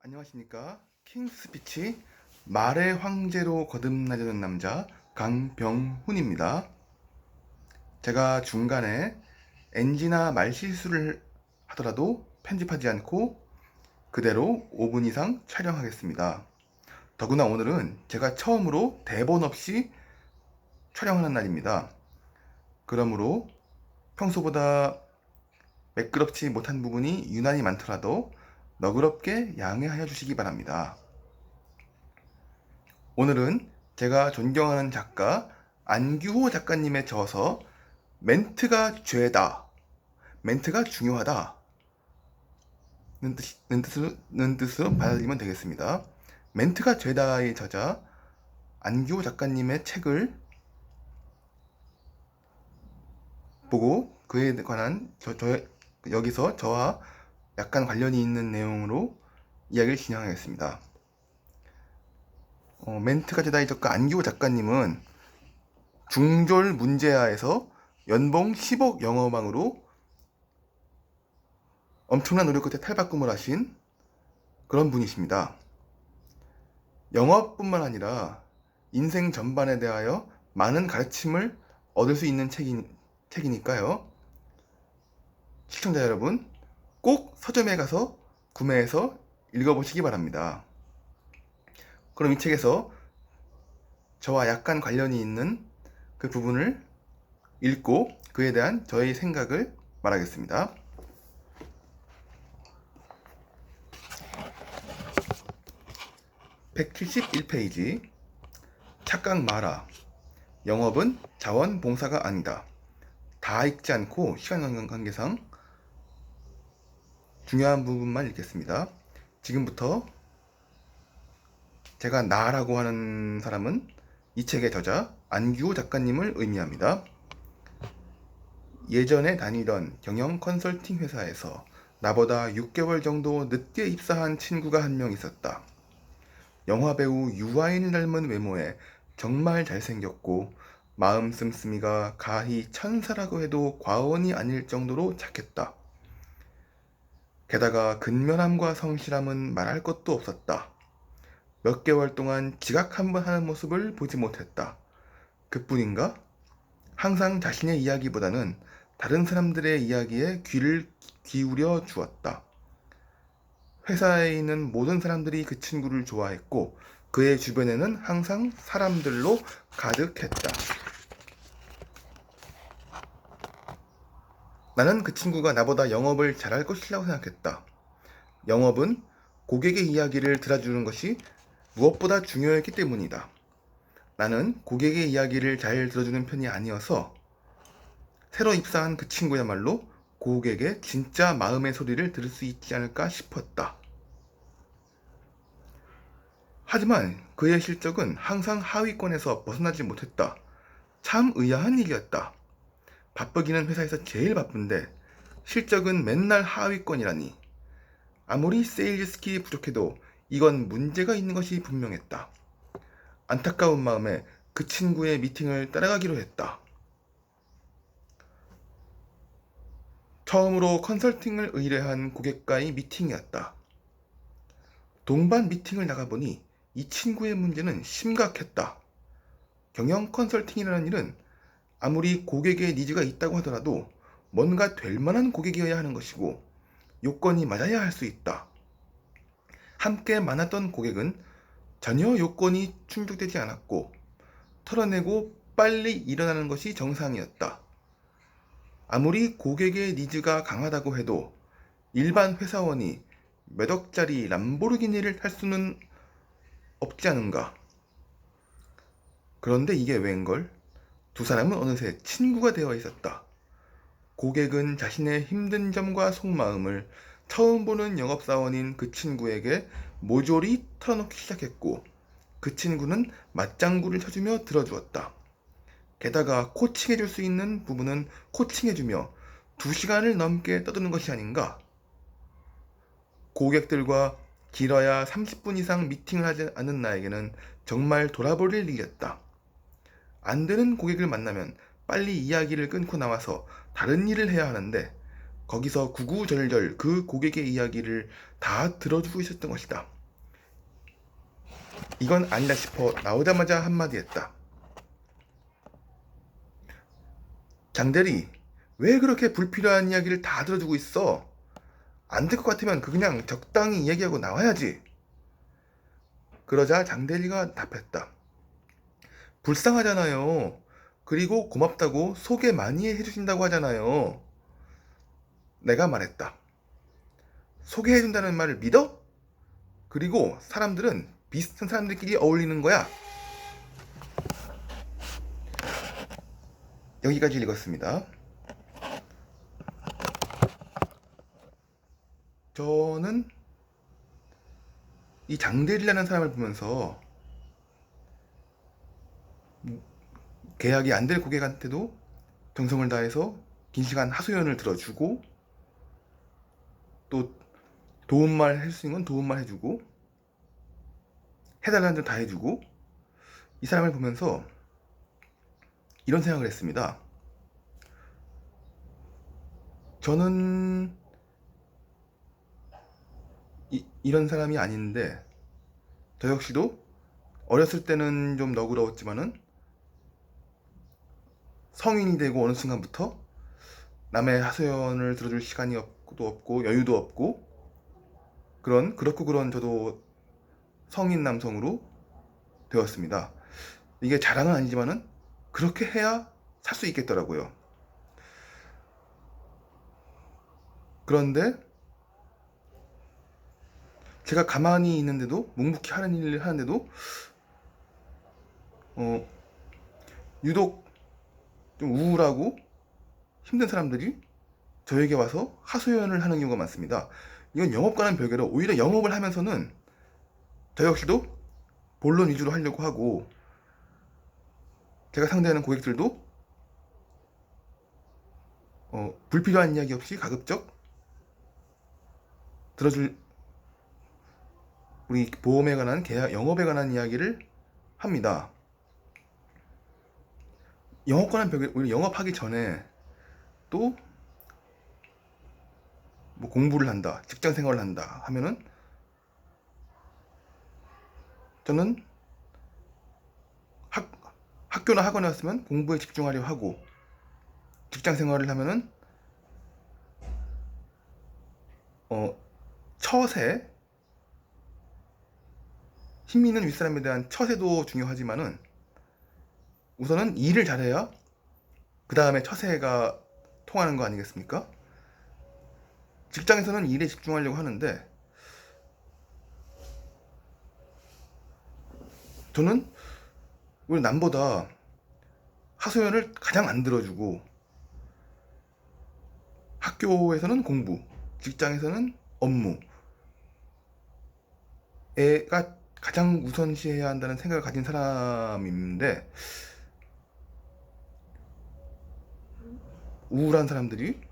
안녕하십니까. 킹스피치 말의 황제로 거듭나려는 남자 강병훈입니다. 제가 중간에 NG나 말실수를 하더라도 편집하지 않고 그대로 5분 이상 촬영하겠습니다. 더구나 오늘은 제가 처음으로 대본 없이 촬영하는 날입니다. 그러므로 평소보다 매끄럽지 못한 부분이 유난히 많더라도 너그럽게 양해하여 주시기 바랍니다. 오늘은 제가 존경하는 작가 안규호 작가님의 저서 멘트가 죄다, 멘트가 중요하다 는 뜻으로 받아들이면 되겠습니다. 멘트가 죄다의 저자 안규호 작가님의 책을 보고 그에 관한 여기서 저와 약간 관련이 있는 내용으로 이야기를 진행하겠습니다. 멘트가 죄다의 작가 안규호 작가님은 중졸 문제아에서 연봉 10억 영어방으로 엄청난 노력 끝에 탈바꿈을 하신 그런 분이십니다. 영어뿐만 아니라 인생 전반에 대하여 많은 가르침을 얻을 수 있는 책이니까요. 시청자 여러분, 꼭 서점에 가서 구매해서 읽어보시기 바랍니다. 그럼 이 책에서 저와 약간 관련이 있는 그 부분을 읽고 그에 대한 저의 생각을 말하겠습니다. 171페이지 착각 마라. 영업은 자원봉사가 아니다. 다 읽지 않고 시간 관계상 중요한 부분만 읽겠습니다. 지금부터 제가 나라고 하는 사람은 이 책의 저자 안규호 작가님을 의미합니다. 예전에 다니던 경영 컨설팅 회사에서 나보다 6개월 정도 늦게 입사한 친구가 한 명 있었다. 영화배우 유아인을 닮은 외모에 정말 잘생겼고 마음 씀씀이가 가히 천사라고 해도 과언이 아닐 정도로 착했다. 게다가 근면함과 성실함은 말할 것도 없었다. 몇 개월 동안 지각 한 번 하는 모습을 보지 못했다. 그뿐인가? 항상 자신의 이야기보다는 다른 사람들의 이야기에 귀를 기울여 주었다. 회사에 있는 모든 사람들이 그 친구를 좋아했고 그의 주변에는 항상 사람들로 가득했다. 나는 그 친구가 나보다 영업을 잘할 것이라고 생각했다. 영업은 고객의 이야기를 들어주는 것이 무엇보다 중요했기 때문이다. 나는 고객의 이야기를 잘 들어주는 편이 아니어서 새로 입사한 그 친구야말로 고객의 진짜 마음의 소리를 들을 수 있지 않을까 싶었다. 하지만 그의 실적은 항상 하위권에서 벗어나지 못했다. 참 의아한 일이었다. 바쁘기는 회사에서 제일 바쁜데 실적은 맨날 하위권이라니. 아무리 세일즈 스킬이 부족해도 이건 문제가 있는 것이 분명했다. 안타까운 마음에 그 친구의 미팅을 따라가기로 했다. 처음으로 컨설팅을 의뢰한 고객과의 미팅이었다. 동반 미팅을 나가보니 이 친구의 문제는 심각했다. 경영 컨설팅이라는 일은 아무리 고객의 니즈가 있다고 하더라도 뭔가 될 만한 고객이어야 하는 것이고 요건이 맞아야 할 수 있다. 함께 만났던 고객은 전혀 요건이 충족되지 않았고 털어내고 빨리 일어나는 것이 정상이었다. 아무리 고객의 니즈가 강하다고 해도 일반 회사원이 몇 억짜리 람보르기니를 탈 수는 없지 않은가. 그런데 이게 웬걸? 두 사람은 어느새 친구가 되어 있었다. 고객은 자신의 힘든 점과 속마음을 처음 보는 영업사원인 그 친구에게 모조리 털어놓기 시작했고 그 친구는 맞장구를 쳐주며 들어주었다. 게다가 코칭해줄 수 있는 부분은 코칭해주며 2시간을 넘게 떠드는 것이 아닌가. 고객들과 길어야 30분 이상 미팅을 하지 않은 나에게는 정말 돌아버릴 일이었다. 안 되는 고객을 만나면 빨리 이야기를 끊고 나와서 다른 일을 해야 하는데 거기서 구구절절 그 고객의 이야기를 다 들어주고 있었던 것이다. 이건 아니다 싶어 나오자마자 한마디 했다. 장대리, 왜 그렇게 불필요한 이야기를 다 들어주고 있어? 안 될 것 같으면 그냥 적당히 이야기하고 나와야지. 그러자 장대리가 답했다. 불쌍하잖아요. 그리고 고맙다고 소개 많이 해주신다고 하잖아요. 내가 말했다. 소개해준다는 말을 믿어? 그리고 사람들은 비슷한 사람들끼리 어울리는 거야. 여기까지 읽었습니다. 저는 이 장대리라는 사람을 보면서 계약이 안 될 고객한테도 정성을 다해서 긴 시간 하소연을 들어주고 또 도움말 할 수 있는 건 도움말 해주고 해달라는 대로 다 해주고 이 사람을 보면서 이런 생각을 했습니다. 저는 이런 사람이 아닌데 저 역시도 어렸을 때는 좀 너그러웠지만은 성인이 되고 어느 순간부터 남의 하소연을 들어줄 시간이 없고 여유도 없고 그렇고 그런 저도 성인 남성으로 되었습니다. 이게 자랑은 아니지만은 그렇게 해야 살 수 있겠더라고요. 그런데 제가 가만히 있는데도 묵묵히 하는 일을 하는데도 유독 좀 우울하고 힘든 사람들이 저에게 와서 하소연을 하는 경우가 많습니다. 이건 영업과는 별개로 오히려 영업을 하면서는 저 역시도 본론 위주로 하려고 하고 제가 상대하는 고객들도 불필요한 이야기 없이 가급적 들어줄 우리 보험에 관한 계약, 영업에 관한 이야기를 합니다. 영업과는 별개로 오히려 영업하기 전에 또 뭐 공부를 한다, 직장 생활을 한다 하면은 저는 학교나 학원에 왔으면 공부에 집중하려 하고 직장 생활을 하면은 처세 힘 있는 윗사람에 대한 처세도 중요하지만은 우선은 일을 잘해야 그 다음에 처세가 통하는 거 아니겠습니까? 직장에서는 일에 집중하려고 하는데 저는 우리 남보다 하소연을 가장 안 들어주고 학교에서는 공부, 직장에서는 업무 애가 가장 우선시해야 한다는 생각을 가진 사람인데 우울한 사람들이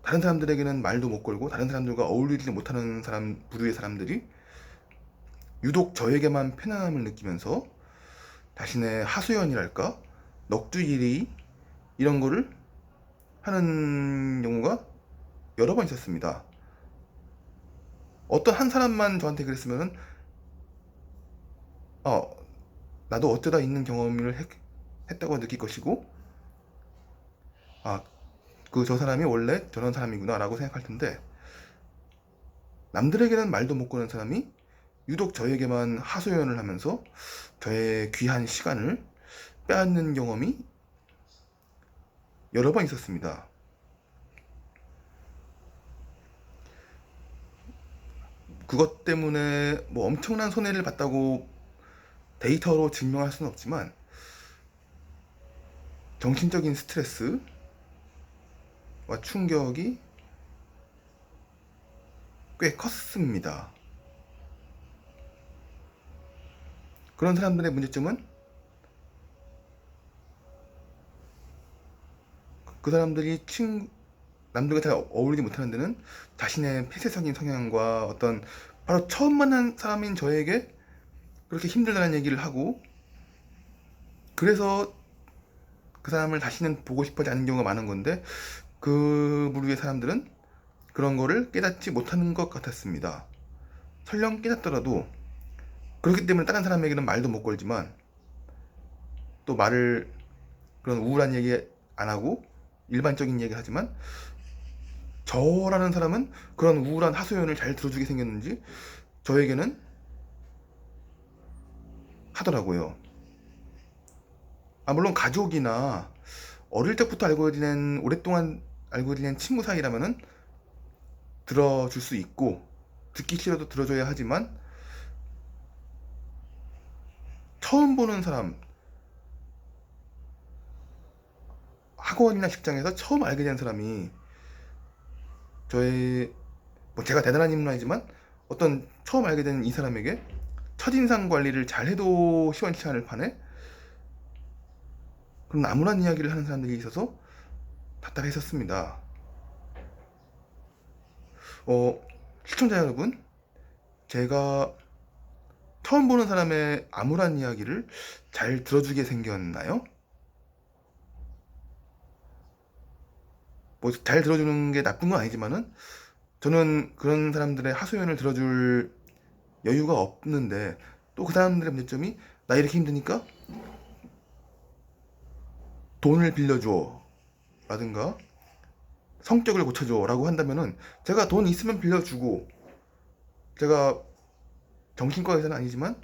다른 사람들에게는 말도 못 걸고 다른 사람들과 어울리지 못하는 부류의 사람들이 유독 저에게만 편안함을 느끼면서 자신의 하소연이랄까 넋두일이 이런 거를 하는 경우가 여러 번 있었습니다. 어떤 한 사람만 저한테 그랬으면은 나도 어쩌다 있는 경험을 했다고 느낄 것이고 저 사람이 원래 저런 사람이구나 라고 생각할 텐데 남들에게는 말도 못 거는 사람이 유독 저에게만 하소연을 하면서 저의 귀한 시간을 빼앗는 경험이 여러 번 있었습니다. 그것 때문에 뭐 엄청난 손해를 봤다고 데이터로 증명할 수는 없지만 정신적인 스트레스와 충격이 꽤 컸습니다. 그런 사람들의 문제점은 그 사람들이 남들과 잘 어울리지 못하는 데는 자신의 폐쇄적인 성향과 어떤 바로 처음 만난 사람인 저에게 그렇게 힘들다는 얘기를 하고 그래서 그 사람을 다시는 보고 싶어하지 않는 경우가 많은 건데 그 부류의 사람들은 그런 거를 깨닫지 못하는 것 같았습니다. 설령 깨닫더라도 그렇기 때문에 다른 사람에게는 말도 못 걸지만 또 말을 그런 우울한 얘기 안 하고 일반적인 얘기를 하지만 저라는 사람은 그런 우울한 하소연을 잘 들어주게 생겼는지 저에게는 하더라고요. 물론 가족이나 어릴 때부터 알고 지낸 오랫동안 알고 지낸 친구 사이라면은 들어줄 수 있고 듣기 싫어도 들어줘야 하지만 처음 보는 사람, 학원이나 직장에서 처음 알게 된 사람이 저의 제가 대단한 인물은 아니지만 어떤 처음 알게 된 이 사람에게 첫인상 관리를 잘해도 시원치 않을 판에 그런 나무란 이야기를 하는 사람들이 있어서 답답했었습니다. 시청자 여러분, 제가 처음 보는 사람의 암울한 이야기를 잘 들어주게 생겼나요? 잘 들어주는 게 나쁜 건 아니지만은 저는 그런 사람들의 하소연을 들어줄 여유가 없는데 또 그 사람들의 문제점이 나 이렇게 힘드니까 돈을 빌려줘 라든가 성격을 고쳐줘 라고 한다면은 제가 돈 있으면 빌려주고 제가 정신과 의사는 아니지만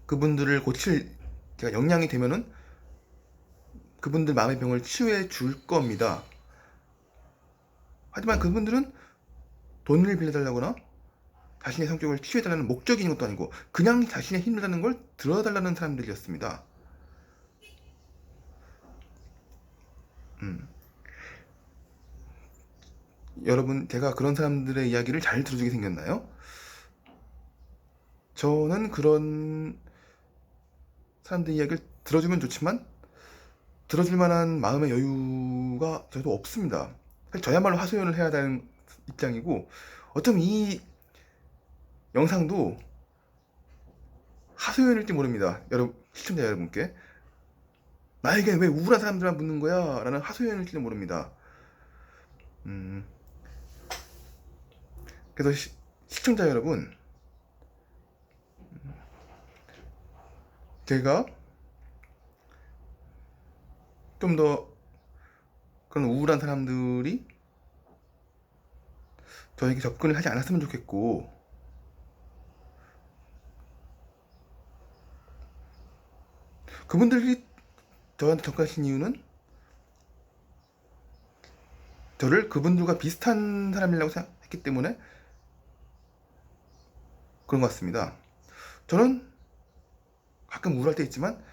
그분들을 고칠 제가 역량이 되면은 그분들 마음의 병을 치유해 줄 겁니다. 하지만 그분들은 돈을 빌려달라거나 자신의 성격을 치유해달라는 목적이 있는 것도 아니고 그냥 자신의 힘들다는 걸 들어달라는 사람들이었습니다. 여러분, 제가 그런 사람들의 이야기를 잘 들어주게 생겼나요? 저는 그런 사람들 이야기를 들어주면 좋지만 들어줄 만한 마음의 여유가 저도 없습니다. 사실 저야말로 하소연을 해야 되는 입장이고 어쩌면 이 영상도 하소연일지 모릅니다. 여러분, 시청자 여러분께 나에게 왜 우울한 사람들만 묻는 거야? 라는 하소연일지도 모릅니다. 그래서 시청자 여러분, 제가 좀 더 그런 우울한 사람들이 저에게 접근을 하지 않았으면 좋겠고 그분들이 저한테 접근하신 이유는 저를 그분들과 비슷한 사람이라고 생각했기 때문에 그런 것 같습니다. 저는 가끔 우울할 때 있지만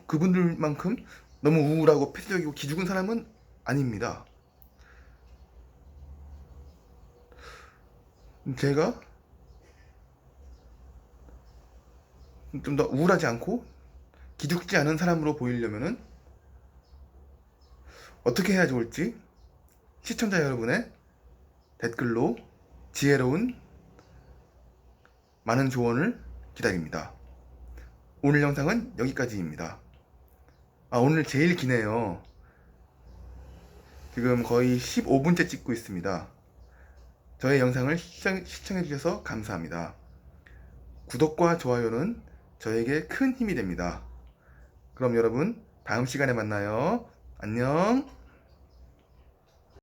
그분들만큼 너무 우울하고 폐쇄적이고 기죽은 사람은 아닙니다. 제가 좀 더 우울하지 않고 기죽지 않은 사람으로 보이려면은 어떻게 해야 좋을지 시청자 여러분의 댓글로 지혜로운 많은 조언을 기다립니다. 오늘 영상은 여기까지입니다. 오늘 제일 기네요. 지금 거의 15분째 찍고 있습니다. 저의 영상을 시청해주셔서 감사합니다. 구독과 좋아요는 저에게 큰 힘이 됩니다. 그럼 여러분, 다음 시간에 만나요. 안녕.